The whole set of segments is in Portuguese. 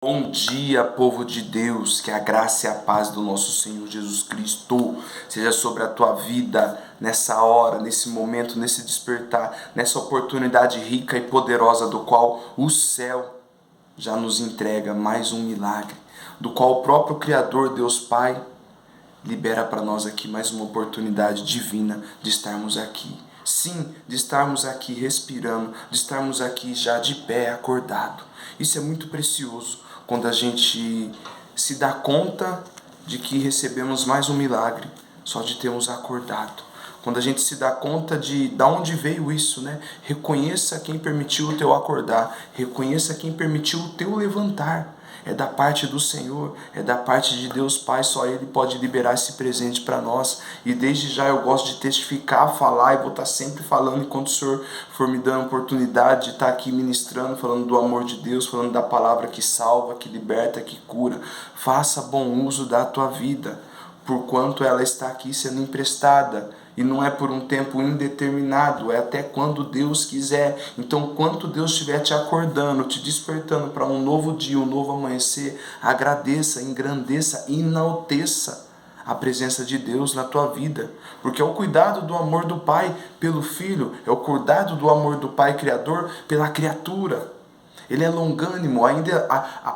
Bom dia, povo de Deus, que a graça e a paz do nosso Senhor Jesus Cristo seja sobre a tua vida nessa hora, nesse momento, nesse despertar, nessa oportunidade rica e poderosa do qual o céu já nos entrega mais um milagre, do qual o próprio Criador, Deus Pai, libera para nós aqui mais uma oportunidade divina de estarmos aqui. Sim, de estarmos aqui respirando, de estarmos aqui já de pé, acordado. Isso é muito precioso quando a gente se dá conta de que recebemos mais um milagre só de termos acordado. Quando a gente se dá conta de onde veio isso, né? Reconheça quem permitiu o teu acordar, reconheça quem permitiu o teu levantar. É da parte do Senhor, é da parte de Deus Pai, só Ele pode liberar esse presente para nós. E desde já eu gosto de testificar, falar, e vou estar sempre falando enquanto o Senhor for me dando a oportunidade de estar aqui ministrando, falando do amor de Deus, falando da palavra que salva, que liberta, que cura. Faça bom uso da tua vida, porquanto ela está aqui sendo emprestada. E não é por um tempo indeterminado, é até quando Deus quiser. Então, quando Deus estiver te acordando, te despertando para um novo dia, um novo amanhecer, agradeça, engrandeça, enalteça a presença de Deus na tua vida. Porque é o cuidado do amor do Pai pelo Filho, é o cuidado do amor do Pai Criador pela criatura. Ele é longânimo, ainda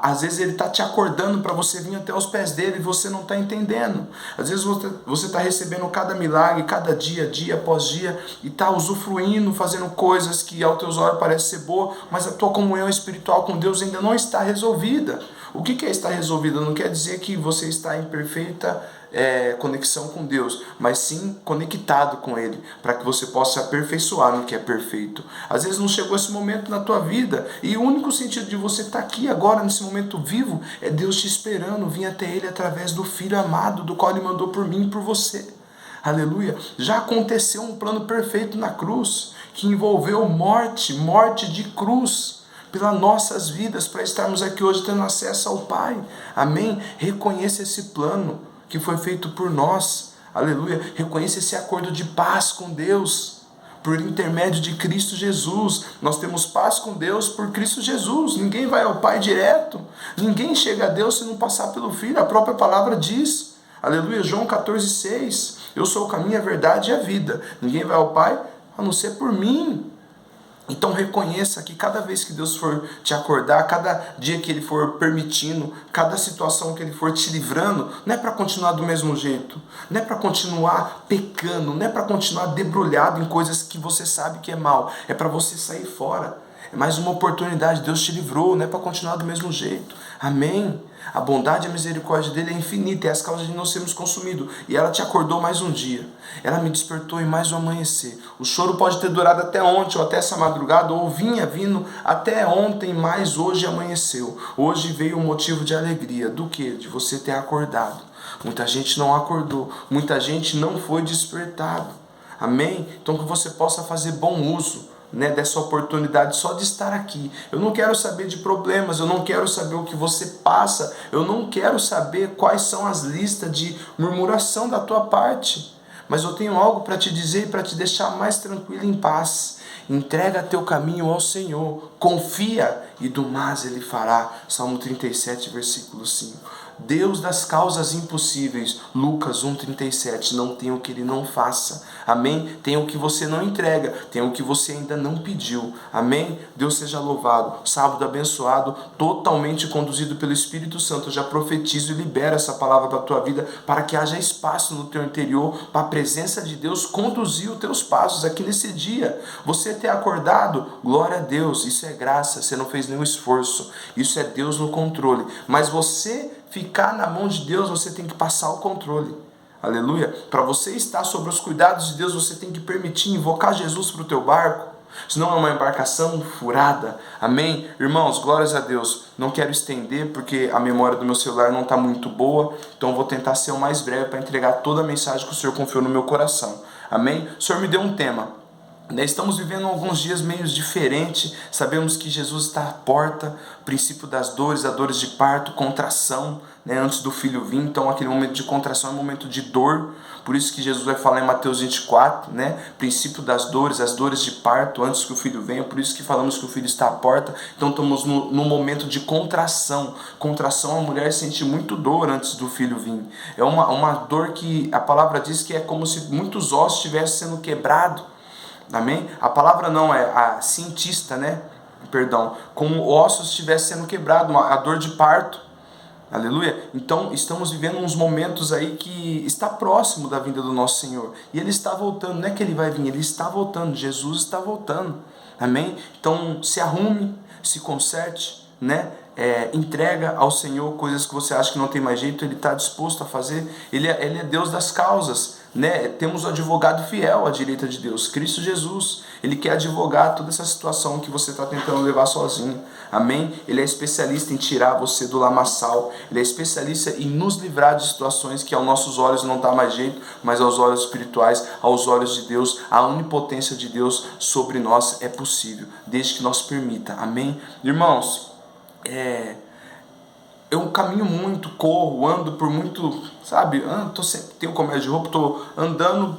às vezes ele está te acordando para você vir até os pés dele e você não está entendendo. Às vezes você está recebendo cada milagre, cada dia, dia após dia, e está usufruindo, fazendo coisas que aos teus olhos parecem ser boa, mas a tua comunhão espiritual com Deus ainda não está resolvida. O que é estar resolvida? Não quer dizer que você está em perfeita conexão com Deus, mas sim conectado com Ele, para que você possa se aperfeiçoar no que é perfeito. Às vezes não chegou esse momento na tua vida, e o único sentido de você estar aqui agora, nesse momento vivo, é Deus te esperando, vir até Ele através do Filho amado, do qual Ele mandou por mim e por você. Aleluia! Já aconteceu um plano perfeito na cruz, que envolveu morte de cruz, pelas nossas vidas, para estarmos aqui hoje tendo acesso ao Pai. Amém? Reconheça esse plano que foi feito por nós. Aleluia. Reconheça esse acordo de paz com Deus por intermédio de Cristo Jesus. Nós temos paz com Deus por Cristo Jesus. Ninguém vai ao Pai direto. Ninguém chega a Deus se não passar pelo Filho. A própria palavra diz. Aleluia. João 14,6. Eu sou o caminho, a verdade e a vida. Ninguém vai ao Pai a não ser por mim. Então reconheça que cada vez que Deus for te acordar, cada dia que Ele for permitindo, cada situação que Ele for te livrando, não é para continuar do mesmo jeito, não é para continuar pecando, não é para continuar debrulhado em coisas que você sabe que é mal, é para você sair fora. É mais uma oportunidade, Deus te livrou, não é para continuar do mesmo jeito. Amém? A bondade e a misericórdia dele é infinita, é as causas de não sermos consumidos. E ela te acordou mais um dia. Ela me despertou em mais um amanhecer. O choro pode ter durado até ontem, ou até essa madrugada, ou vinha vindo até ontem, mas hoje amanheceu. Hoje veio um motivo de alegria. Do que? De você ter acordado. Muita gente não acordou, muita gente não foi despertado. Amém? Então que você possa fazer bom uso dessa oportunidade só de estar aqui. Eu não quero saber de problemas, eu não quero saber o que você passa, eu não quero saber quais são as listas de murmuração da tua parte, mas eu tenho algo para te dizer e para te deixar mais tranquilo e em paz. Entrega teu caminho ao Senhor, confia e do mais Ele fará. Salmo 37, versículo 5. Deus das causas impossíveis, Lucas 1,37, não tem o que Ele não faça, amém? Tem o que você não entrega, tem o que você ainda não pediu, amém? Deus seja louvado. Sábado abençoado, totalmente conduzido pelo Espírito Santo. Eu já profetizo e libero essa palavra para a tua vida, para que haja espaço no teu interior, para a presença de Deus conduzir os teus passos aqui nesse dia. Você ter acordado, glória a Deus, isso é graça, você não fez nenhum esforço, isso é Deus no controle, mas você ficar na mão de Deus, você tem que passar o controle. Aleluia. Para você estar sobre os cuidados de Deus, você tem que permitir invocar Jesus para o teu barco. Senão é uma embarcação furada. Amém? Irmãos, glórias a Deus. Não quero estender porque a memória do meu celular não está muito boa. Então vou tentar ser o mais breve para entregar toda a mensagem que o Senhor confiou no meu coração. Amém? O Senhor me deu um tema. Estamos vivendo alguns dias meio diferentes, sabemos que Jesus está à porta, princípio das dores, as dores de parto, contração, antes do filho vir, então aquele momento de contração é um momento de dor, por isso que Jesus vai falar em Mateus 24, princípio das dores, as dores de parto, antes que o filho venha, por isso que falamos que o filho está à porta, então estamos no momento de contração, a mulher sente muito dor antes do filho vir, é uma dor que a palavra diz que é como se muitos ossos estivessem sendo quebrados. Amém? A palavra não é a cientista, Perdão, como ossos estivessem sendo quebrados, a dor de parto. Aleluia? Então estamos vivendo uns momentos aí que está próximo da vinda do nosso Senhor. E Ele está voltando, não é que Ele vai vir, Ele está voltando, Jesus está voltando. Amém? Então se arrume, se conserte, entrega ao Senhor coisas que você acha que não tem mais jeito, Ele está disposto a fazer. Ele é Deus das causas. Temos o advogado fiel à direita de Deus, Cristo Jesus. Ele quer advogar toda essa situação que você está tentando levar sozinho. Amém? Ele é especialista em tirar você do lamaçal. Ele é especialista em nos livrar de situações que aos nossos olhos não dá mais jeito, mas aos olhos espirituais, aos olhos de Deus, a onipotência de Deus sobre nós é possível, desde que nós permita. Amém? Irmãos, eu caminho muito, corro, ando por muito, tenho comércio de roupa, estou andando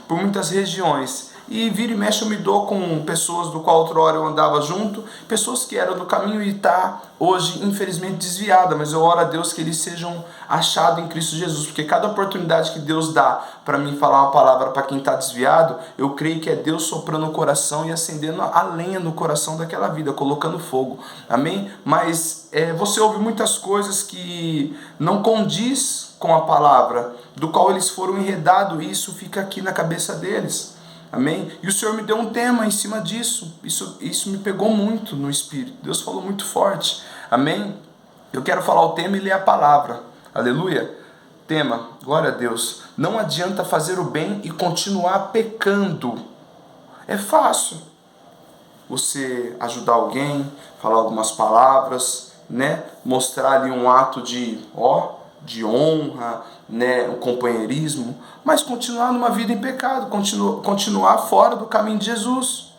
por muitas regiões. E vira e mexe eu me dou com pessoas do qual outra hora eu andava junto, pessoas que eram do caminho e está hoje infelizmente desviada, mas eu oro a Deus que eles sejam achados em Cristo Jesus, porque cada oportunidade que Deus dá para mim falar uma palavra para quem está desviado, eu creio que é Deus soprando o coração e acendendo a lenha no coração daquela vida, colocando fogo, amém? Mas você ouve muitas coisas que não condiz com a palavra, do qual eles foram enredados, e isso fica aqui na cabeça deles. Amém? E o Senhor me deu um tema em cima disso. Isso me pegou muito no espírito. Deus falou muito forte. Amém? Eu quero falar o tema e ler a palavra. Aleluia. Tema, glória a Deus. Não adianta fazer o bem e continuar pecando. É fácil você ajudar alguém, falar algumas palavras, mostrar ali um ato de honra, o companheirismo, mas continuar numa vida em pecado, continuar fora do caminho de Jesus.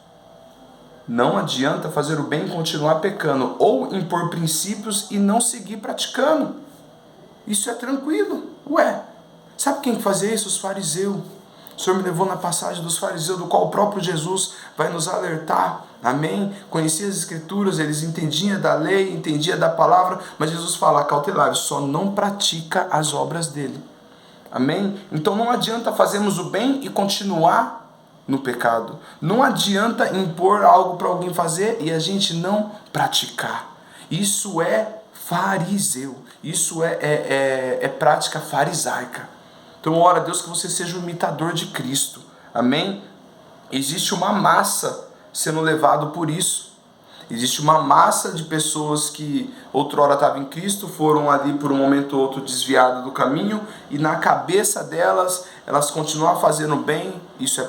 Não adianta fazer o bem e continuar pecando, ou impor princípios e não seguir praticando. Isso é tranquilo. Sabe quem fazia isso? Os fariseus. O Senhor me levou na passagem dos fariseus, do qual o próprio Jesus vai nos alertar. Amém? Conhecia as escrituras, eles entendiam da lei, entendiam da palavra, mas Jesus fala, cautelar, só não pratica as obras dele. Amém? Então não adianta fazermos o bem e continuar no pecado. Não adianta impor algo para alguém fazer e a gente não praticar. Isso é fariseu. Isso é prática farisaica. Então ora a Deus que você seja um imitador de Cristo. Amém? Existe uma massa sendo levado por isso. Existe uma massa de pessoas que outrora estavam em Cristo, foram ali por um momento ou outro desviadas do caminho, e na cabeça delas, elas continuam fazendo bem. Isso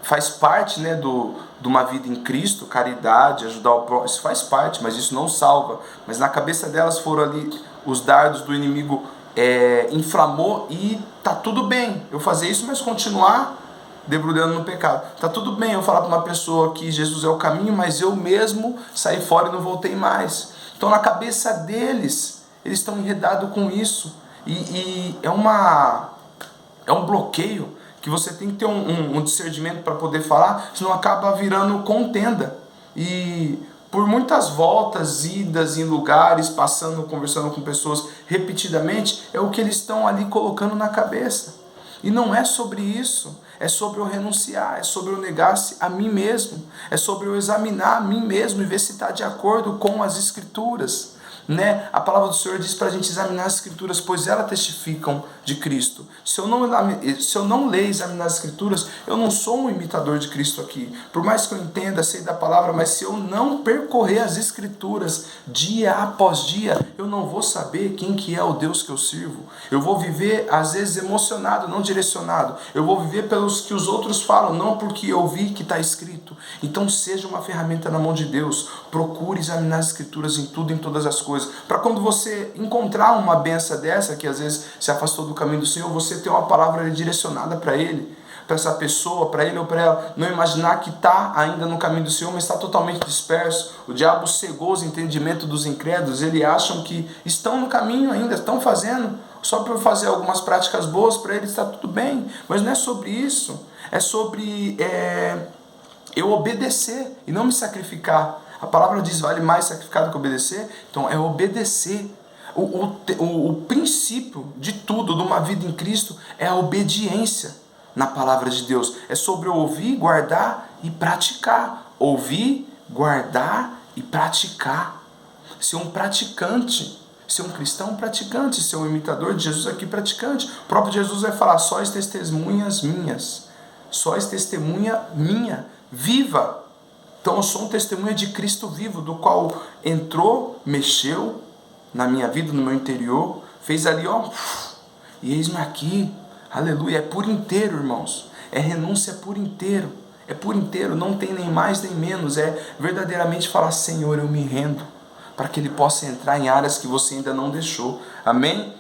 faz parte de uma vida em Cristo, caridade, ajudar o próximo, isso faz parte, mas isso não salva. Mas na cabeça delas foram ali os dardos do inimigo, inflamou, e tá tudo bem eu fazer isso, mas continuar debrulhando no pecado. Tá tudo bem eu falar para uma pessoa que Jesus é o caminho, mas eu mesmo saí fora e não voltei mais. Então na cabeça deles, eles estão enredados com isso, e é um bloqueio que você tem que ter um discernimento para poder falar, senão acaba virando contenda. E por muitas voltas, idas em lugares, passando, conversando com pessoas repetidamente, é o que eles estão ali colocando na cabeça. E não é sobre isso, é sobre eu renunciar, é sobre eu negar-se a mim mesmo, é sobre eu examinar a mim mesmo e ver se está de acordo com as Escrituras. A palavra do Senhor diz para a gente examinar as Escrituras, pois elas testificam de Cristo. Se eu não ler e examinar as Escrituras, eu não sou um imitador de Cristo aqui. Por mais que eu entenda, sei da palavra, mas se eu não percorrer as Escrituras dia após dia, eu não vou saber quem que é o Deus que eu sirvo. Eu vou viver, às vezes, emocionado, não direcionado. Eu vou viver pelos que os outros falam, não porque eu vi que está escrito. Então seja uma ferramenta na mão de Deus. Procure examinar as Escrituras em tudo, em todas as coisas, para quando você encontrar uma benção dessa, que às vezes se afastou do caminho do Senhor, você ter uma palavra direcionada para ele, para essa pessoa, para ele ou para ela, não imaginar que está ainda no caminho do Senhor, mas está totalmente disperso. O diabo cegou os entendimentos dos incrédulos, eles acham que estão no caminho ainda, estão fazendo, só por fazer algumas práticas boas, para eles está tudo bem. Mas não é sobre isso, é sobre eu obedecer e não me sacrificar. A palavra diz, vale mais sacrificar do que obedecer, então é obedecer. O princípio de tudo, de uma vida em Cristo, é a obediência na palavra de Deus. É sobre ouvir, guardar e praticar. Ouvir, guardar e praticar. Ser um praticante, ser um cristão praticante, ser um imitador de Jesus aqui praticante. O próprio Jesus vai falar, sóis testemunhas minhas, sóis testemunha minha, viva. Então eu sou um testemunha de Cristo vivo, do qual entrou, mexeu na minha vida, no meu interior, fez ali, e eis-me aqui, aleluia, é por inteiro, irmãos, é renúncia por inteiro, não tem nem mais nem menos, é verdadeiramente falar, Senhor, eu me rendo, para que Ele possa entrar em áreas que você ainda não deixou, amém?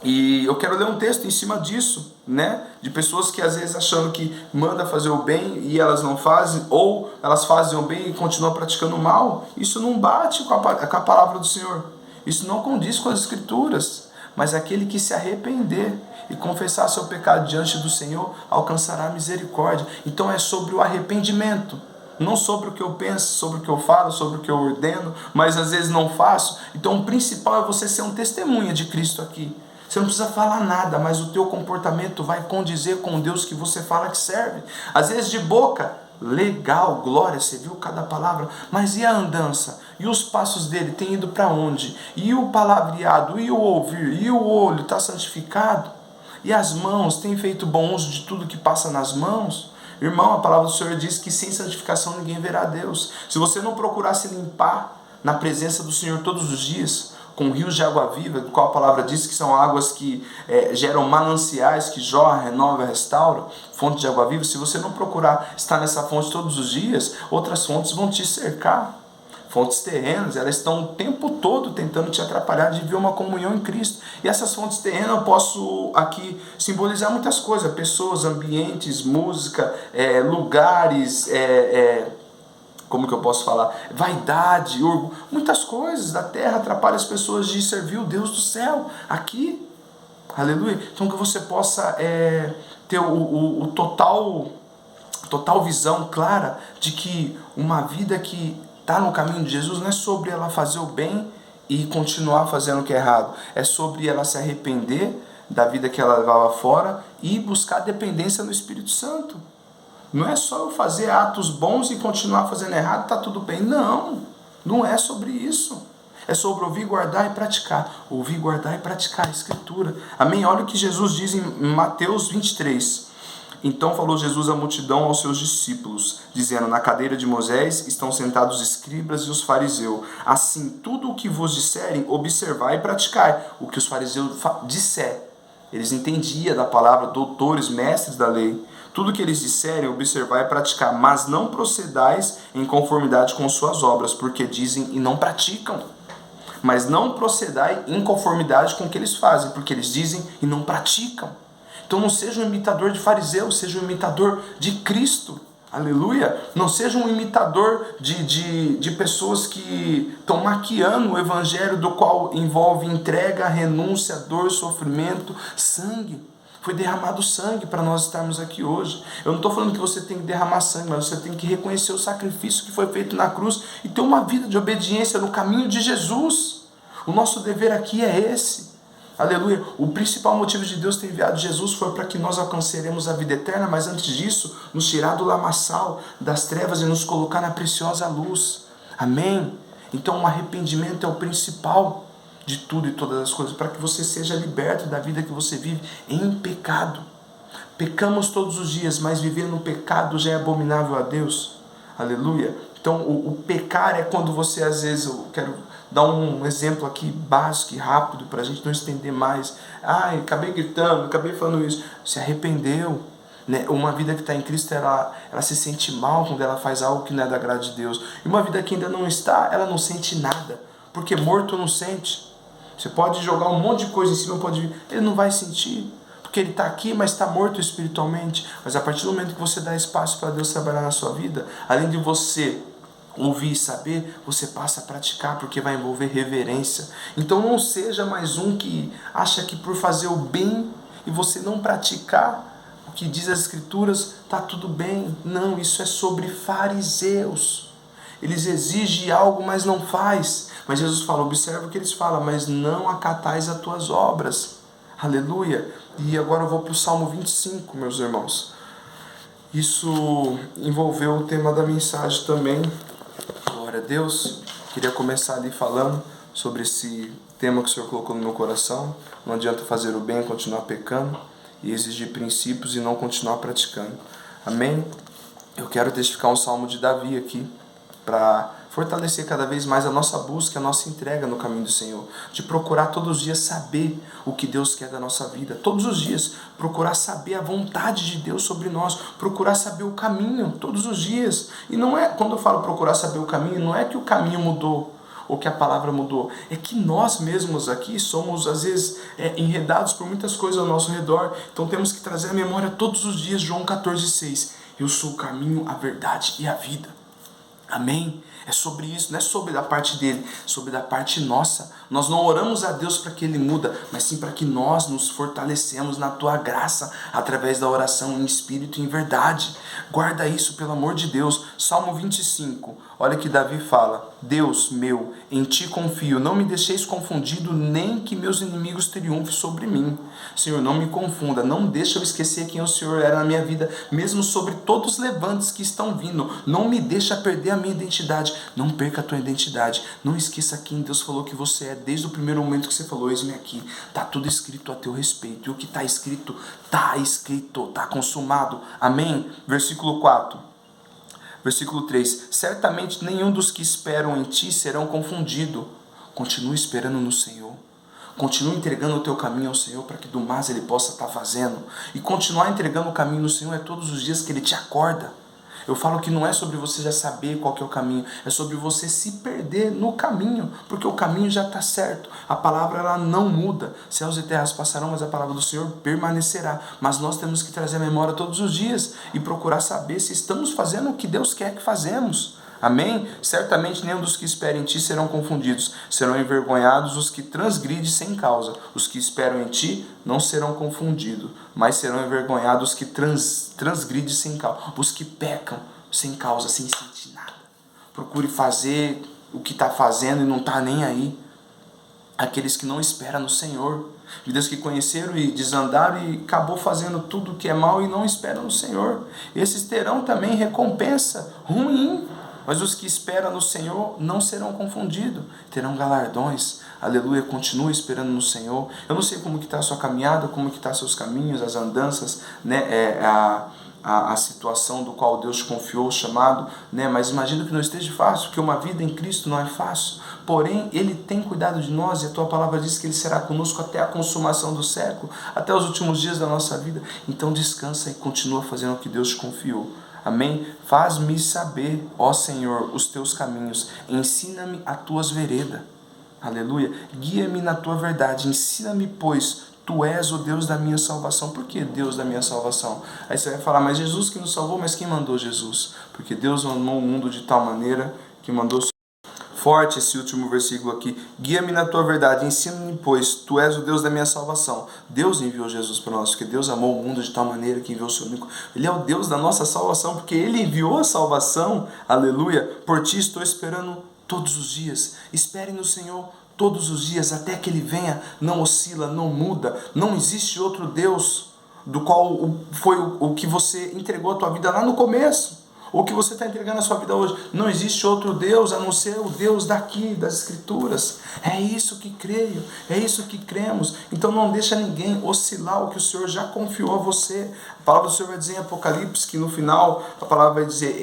E eu quero ler um texto em cima disso, né? De pessoas que às vezes achando que manda fazer o bem e elas não fazem, ou elas fazem o bem e continuam praticando o mal. Isso não bate com a palavra do Senhor. Isso não condiz com as Escrituras. Mas aquele que se arrepender e confessar seu pecado diante do Senhor alcançará misericórdia. Então é sobre o arrependimento. Não sobre o que eu penso, sobre o que eu falo, sobre o que eu ordeno, mas às vezes não faço. Então o principal é você ser um testemunha de Cristo aqui. Você não precisa falar nada, mas o teu comportamento vai condizer com o Deus que você fala que serve. Às vezes de boca, legal, glória, você viu cada palavra, mas e a andança? E os passos dele têm ido para onde? E o palavreado, e o ouvir, e o olho está santificado? E as mãos têm feito bom uso de tudo que passa nas mãos? Irmão, a palavra do Senhor diz que sem santificação ninguém verá Deus. Se você não procurar se limpar na presença do Senhor todos os dias, com rios de água viva, do qual a palavra diz que são águas que geram mananciais, que jorram, renovam, restauram, fonte de água viva. Se você não procurar estar nessa fonte todos os dias, outras fontes vão te cercar. Fontes terrenas, elas estão o tempo todo tentando te atrapalhar de viver uma comunhão em Cristo. E essas fontes terrenas eu posso aqui simbolizar muitas coisas, pessoas, ambientes, música, lugares, como que eu posso falar? Vaidade, orgulho, muitas coisas da terra atrapalham as pessoas de servir o Deus do céu, aqui, aleluia. Então que você possa ter total visão clara de que uma vida que está no caminho de Jesus não é sobre ela fazer o bem e continuar fazendo o que é errado, é sobre ela se arrepender da vida que ela levava fora e buscar dependência no Espírito Santo. Não é só eu fazer atos bons e continuar fazendo errado, está tudo bem. Não, não é sobre isso. É sobre ouvir, guardar e praticar. Ouvir, guardar e praticar a Escritura. Amém? Olha o que Jesus diz em Mateus 23. Então falou Jesus à multidão, aos seus discípulos, dizendo, na cadeira de Moisés estão sentados os escribas e os fariseus. Assim, tudo o que vos disserem, observai e praticai. O que os fariseus disser. Eles entendiam da palavra, doutores, mestres da lei. Tudo que eles disserem, observar e praticar, mas não procedais em conformidade com suas obras, porque dizem e não praticam. Mas não procedai em conformidade com o que eles fazem, porque eles dizem e não praticam. Então não seja um imitador de fariseu, seja um imitador de Cristo. Aleluia! Não seja um imitador de pessoas que estão maquiando o evangelho, do qual envolve entrega, renúncia, dor, sofrimento, sangue. Foi derramado sangue para nós estarmos aqui hoje. Eu não estou falando que você tem que derramar sangue, mas você tem que reconhecer o sacrifício que foi feito na cruz e ter uma vida de obediência no caminho de Jesus. O nosso dever aqui é esse. Aleluia. O principal motivo de Deus ter enviado Jesus foi para que nós alcançaremos a vida eterna, mas antes disso, nos tirar do lamaçal, das trevas e nos colocar na preciosa luz. Amém? Então o arrependimento é o principal de tudo e todas as coisas, para que você seja liberto da vida que você vive em pecado. Pecamos todos os dias, mas viver no pecado já é abominável a Deus. Aleluia. Então o pecar é quando você, às vezes, eu quero dar um exemplo aqui básico e rápido para a gente não estender mais. Acabei gritando, acabei falando isso. Se arrependeu. Né? Uma vida que está em Cristo, ela se sente mal quando ela faz algo que não é da graça de Deus. E uma vida que ainda não está, ela não sente nada. Porque morto não sente. Você pode jogar um monte de coisa em cima, ele não vai sentir. porque ele está aqui, mas está morto espiritualmente. Mas a partir do momento que você dá espaço para Deus trabalhar na sua vida, além de você ouvir e saber, você passa a praticar, porque vai envolver reverência. Então não seja mais um que acha que por fazer o bem e você não praticar o que diz as Escrituras, está tudo bem. Não, isso é sobre fariseus. Eles exigem algo, mas não faz. Mas Jesus fala, observa o que eles falam, mas não acatais as tuas obras. Aleluia. E agora eu vou para o Salmo 25, meus irmãos. Isso envolveu o tema da mensagem também. Glória a Deus. Queria começar ali falando sobre esse tema que o Senhor colocou no meu coração. Não adianta fazer o bem e continuar pecando, e exigir princípios e não continuar praticando. Amém? Eu quero testificar um salmo de Davi aqui, para fortalecer cada vez mais a nossa busca, a nossa entrega no caminho do Senhor, de procurar todos os dias saber o que Deus quer da nossa vida, todos os dias procurar saber a vontade de Deus sobre nós, procurar saber o caminho todos os dias. E não é, quando eu falo procurar saber o caminho, não é que o caminho mudou ou que a palavra mudou, é que nós mesmos aqui somos às vezes enredados por muitas coisas ao nosso redor. Então temos que trazer à memória todos os dias João 14,6: eu sou o caminho, a verdade e a vida. Amém? É sobre isso, não é sobre da parte dele, é sobre da parte nossa. Nós não oramos a Deus para que ele muda, mas sim para que nós nos fortalecemos na tua graça, através da oração em espírito e em verdade. Guarda isso, pelo amor de Deus. Salmo 25, olha que Davi fala: Deus meu, em ti confio, não me deixeis confundido, nem que meus inimigos triunfem sobre mim. Senhor, não me confunda, não deixa eu esquecer quem o Senhor era na minha vida, mesmo sobre todos os levantes que estão vindo. Não me deixa perder a minha identidade. Não perca a tua identidade. Não esqueça quem Deus falou que você é, desde o primeiro momento que você falou: eis-me aqui. Está tudo escrito a teu respeito. E o que está escrito, está consumado. Amém? Versículo 4. Versículo 3. Certamente nenhum dos que esperam em ti serão confundidos. Continue esperando no Senhor. Continue entregando o teu caminho ao Senhor, para que do mais Ele possa estar fazendo. E continuar entregando o caminho no Senhor é todos os dias que Ele te acorda. Eu falo que não é sobre você já saber qual que é o caminho, é sobre você se perder no caminho, porque o caminho já está certo. A palavra ela não muda. Céus e terras passarão, mas a palavra do Senhor permanecerá. Mas nós temos que trazer a memória todos os dias e procurar saber se estamos fazendo o que Deus quer que fazemos. Amém? Certamente nenhum dos que esperam em ti serão confundidos. Serão envergonhados os que transgridem sem causa. Os que esperam em ti não serão confundidos, mas serão envergonhados os que transgridem sem causa. Os que pecam sem causa, sem sentir nada. Procure fazer o que está fazendo e não está nem aí. Aqueles que não esperam no Senhor. Vidas que conheceram e desandaram e acabou fazendo tudo que é mal e não esperam no Senhor. Esses terão também recompensa ruim. Mas os que esperam no Senhor não serão confundidos, terão galardões. Aleluia, continue esperando no Senhor. Eu não sei como que está a sua caminhada, como que está seus caminhos, as andanças, né? A situação do qual Deus te confiou, o chamado, né? Mas imagino que não esteja fácil, porque uma vida em Cristo não é fácil. Porém, Ele tem cuidado de nós, e a tua palavra diz que Ele será conosco até a consumação do século, até os últimos dias da nossa vida. Então descansa e continua fazendo o que Deus te confiou. Amém? Faz-me saber, ó Senhor, os teus caminhos. Ensina-me as tuas veredas. Aleluia. Guia-me na tua verdade. Ensina-me, pois tu és o Deus da minha salvação. Por que Deus da minha salvação? Aí você vai falar, mas Jesus que nos salvou, mas quem mandou Jesus? Porque Deus amou o mundo de tal maneira que mandou... Forte esse último versículo aqui. Guia-me na tua verdade, ensina-me, pois tu és o Deus da minha salvação. Deus enviou Jesus para nós, porque Deus amou o mundo de tal maneira que enviou o seu único. Ele é o Deus da nossa salvação, porque Ele enviou a salvação. Aleluia. Por ti estou esperando todos os dias. Espere no Senhor todos os dias, até que Ele venha. Não oscila, não muda. Não existe outro Deus do qual foi o que você entregou a tua vida lá no começo. O que você está entregando na sua vida hoje. Não existe outro Deus a não ser o Deus daqui, das Escrituras. É isso que creio, é isso que cremos. Então não deixa ninguém oscilar o que o Senhor já confiou a você. A palavra do Senhor vai dizer em Apocalipse que no final a palavra vai dizer: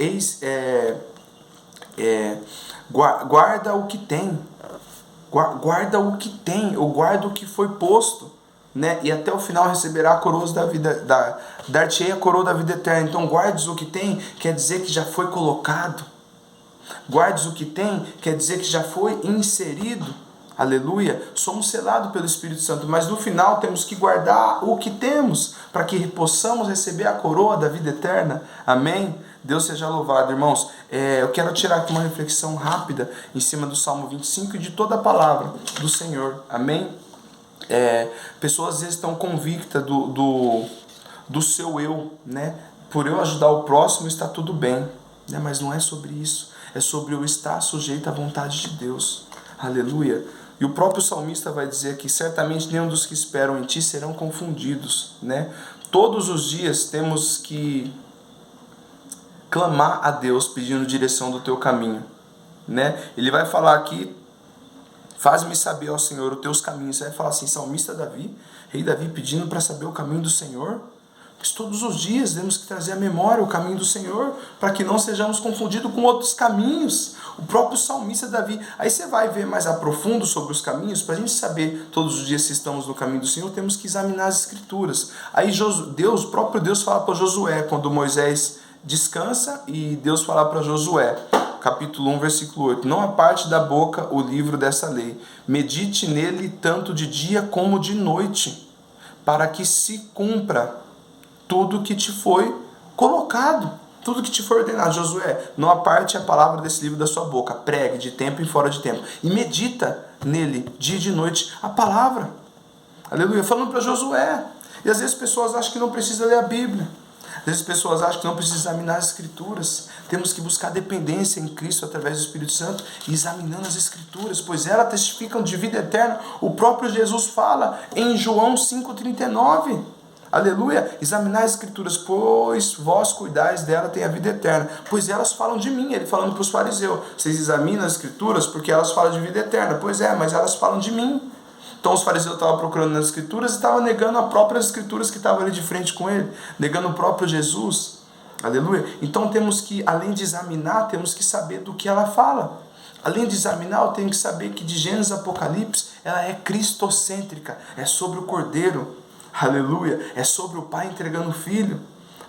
guarda o que tem. Guarda o que tem, ou guarda o que foi posto. Né? E até o final receberá a coroa da vida, dar-te-ei a coroa da vida eterna. Então guardes o que tem, quer dizer que já foi colocado. Guardes o que tem, quer dizer que já foi inserido. Aleluia, somos selados pelo Espírito Santo, mas no final temos que guardar o que temos, para que possamos receber a coroa da vida eterna. Amém? Deus seja louvado, irmãos. Eu quero tirar aqui uma reflexão rápida em cima do Salmo 25 e de toda a palavra do Senhor. Amém? Pessoas às vezes estão convictas do seu eu, né? Por eu ajudar o próximo está tudo bem, né? Mas não é sobre isso, é sobre eu estar sujeito à vontade de Deus. Aleluia. E o próprio salmista vai dizer que certamente nenhum dos que esperam em ti serão confundidos, né? Todos os dias temos que clamar a Deus pedindo direção do teu caminho, né? Ele vai falar aqui: faz-me saber, ó Senhor, os teus caminhos. Você vai falar assim, salmista Davi, rei Davi pedindo para saber o caminho do Senhor? Mas todos os dias temos que trazer à memória o caminho do Senhor, para que não sejamos confundidos com outros caminhos. O próprio salmista Davi. Aí você vai ver mais a profundo sobre os caminhos. Para a gente saber todos os dias se estamos no caminho do Senhor, temos que examinar as Escrituras. Aí o próprio Deus fala para Josué, quando Moisés descansa, e Deus fala para Josué, capítulo 1, versículo 8: não aparte da boca o livro dessa lei, medite nele tanto de dia como de noite, para que se cumpra tudo que te foi colocado, tudo que te foi ordenado. Josué, não aparte a palavra desse livro da sua boca, pregue de tempo em fora de tempo, e medita nele dia e de noite a palavra. Aleluia, falando para Josué. E às vezes pessoas acham que não precisa ler a Bíblia, às vezes pessoas acham que não precisa examinar as Escrituras. Temos que buscar dependência em Cristo através do Espírito Santo e examinando as Escrituras, pois elas testificam de vida eterna. O próprio Jesus fala em João 5,39. Aleluia, examinar as Escrituras, pois vós cuidais dela, tem a vida eterna, pois elas falam de mim. Ele falando para os fariseus, vocês examinam as Escrituras porque elas falam de vida eterna. Pois é, mas elas falam de mim. Então os fariseus estavam procurando nas Escrituras e estavam negando as próprias Escrituras que estavam ali de frente com ele, negando o próprio Jesus. Aleluia. Então temos que, além de examinar, temos que saber do que ela fala. Além de examinar, eu tenho que saber que de Gênesis a Apocalipse, ela é cristocêntrica, é sobre o Cordeiro. Aleluia, é sobre o Pai entregando o Filho,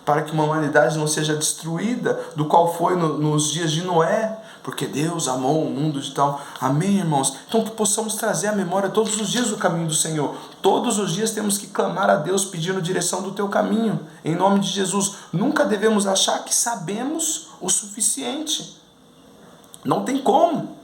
para que uma humanidade não seja destruída, do qual foi nos dias de Noé, porque Deus amou o mundo de tal. Amém, irmãos? Então que possamos trazer à memória todos os dias o caminho do Senhor. Todos os dias temos que clamar a Deus pedindo direção do teu caminho, em nome de Jesus. Nunca devemos achar que sabemos o suficiente. Não tem como,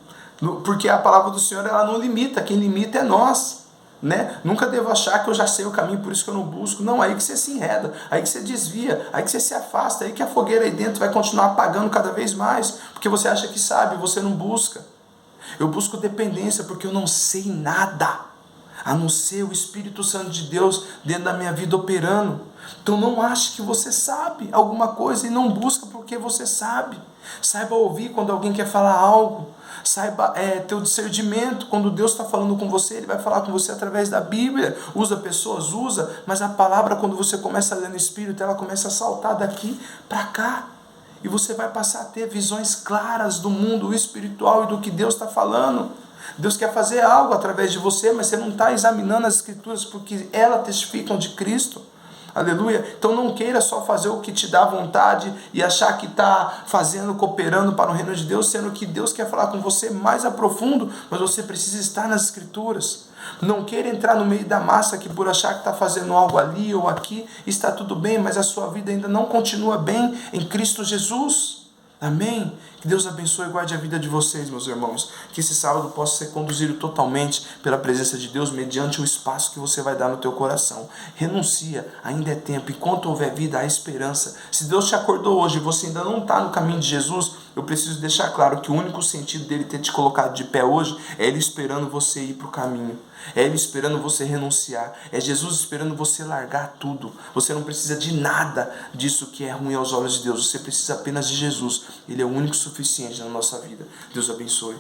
porque a palavra do Senhor ela não limita, quem limita é nós. Né? Nunca devo achar que eu já sei o caminho, por isso que eu não busco. Não, aí que você se enreda, aí que você desvia, aí que você se afasta, aí que a fogueira aí dentro vai continuar apagando cada vez mais, porque você acha que sabe, você não busca. Eu busco dependência porque eu não sei nada, a não ser o Espírito Santo de Deus dentro da minha vida operando. Então não ache que você sabe alguma coisa e não busca porque você sabe. Saiba ouvir quando alguém quer falar algo. Saiba ter o discernimento. Quando Deus está falando com você, Ele vai falar com você através da Bíblia. Usa pessoas, usa, mas a palavra, quando você começa a ler no Espírito, ela começa a saltar daqui para cá. E você vai passar a ter visões claras do mundo espiritual e do que Deus está falando. Deus quer fazer algo através de você, mas você não está examinando as Escrituras porque elas testificam de Cristo. Aleluia. Então não queira só fazer o que te dá vontade e achar que está fazendo, cooperando para o reino de Deus, sendo que Deus quer falar com você mais a profundo, mas você precisa estar nas Escrituras. Não queira entrar no meio da massa que por achar que está fazendo algo ali ou aqui, está tudo bem, mas a sua vida ainda não continua bem em Cristo Jesus. Amém? Que Deus abençoe e guarde a vida de vocês, meus irmãos. Que esse sábado possa ser conduzido totalmente pela presença de Deus, mediante o espaço que você vai dar no teu coração. Renuncia, ainda é tempo. Enquanto houver vida, há esperança. Se Deus te acordou hoje e você ainda não está no caminho de Jesus, eu preciso deixar claro que o único sentido dele ter te colocado de pé hoje é Ele esperando você ir para o caminho. É Ele esperando você renunciar. É Jesus esperando você largar tudo. Você não precisa de nada disso que é ruim aos olhos de Deus. Você precisa apenas de Jesus. Ele é o único suficiente na nossa vida. Deus abençoe.